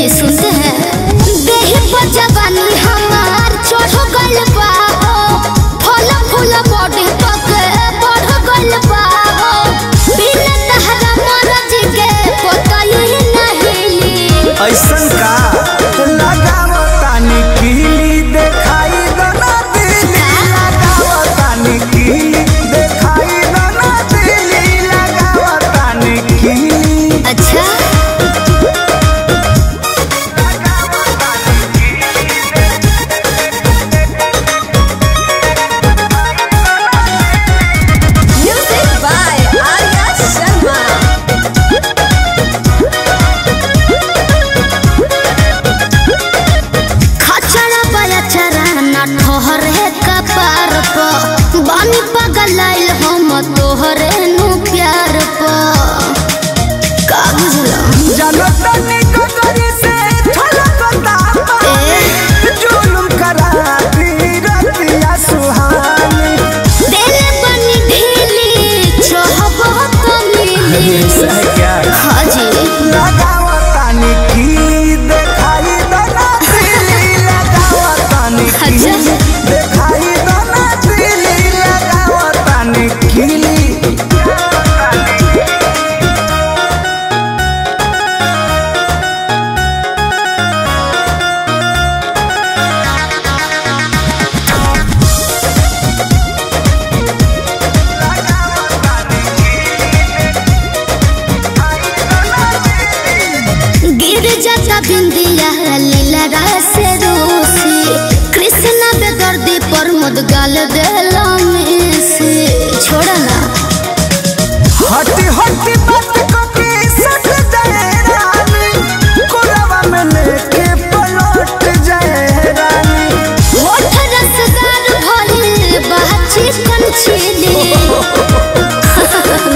जी सुनते हैं देही पर जवानी हमार चढ़ गइल बा फल फूल बॉडी पके बढ़ गइल बा बिना तहरा मरज के पताई नहीं ऐसन का लगावो तानी कीली देखाई दोना दिली लगावो तानी कीली देखाई दोना दिली लगावो तानी कीली। अच्छा ठहरे कपार पर बानी पगलाइल हम तोहरे नु प्यार पर का बुझला जानो तनी ककरी से छलकता जुलुम करा रतिया सुहानी देले बनी ढीली छोहबो तो मिली क्या हाँ जी लगावो तानी कीली देखाई दोना दिली लगावो तानी कीली देखाई दोना दिली लगावो तानी कीली। गिर जाता बिंदिया लीला से रूसी कृष्णा बेदर्दी पर मुद गाल देला में से छोड़ा ना हटी हटी बात को के सट जाए रानी कोलवा में लेके पलट जाए रानी होठ रसदार भइल बाची कंचीली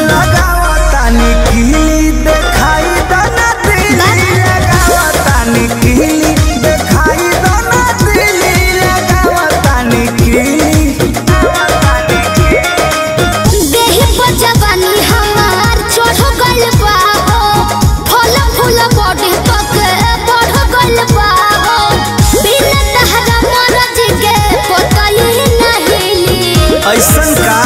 लगावो तानी कीली देखाई दोना दिली लगावो तानी कीली देखाई दोना दिली लगावो तानी कीली। देही पर जवानी हमार चढ़ गइल बा फल फूल बॉडी पके बढ़ गइल बा बिना तहरा मरज के पताई नहीं ऐसन का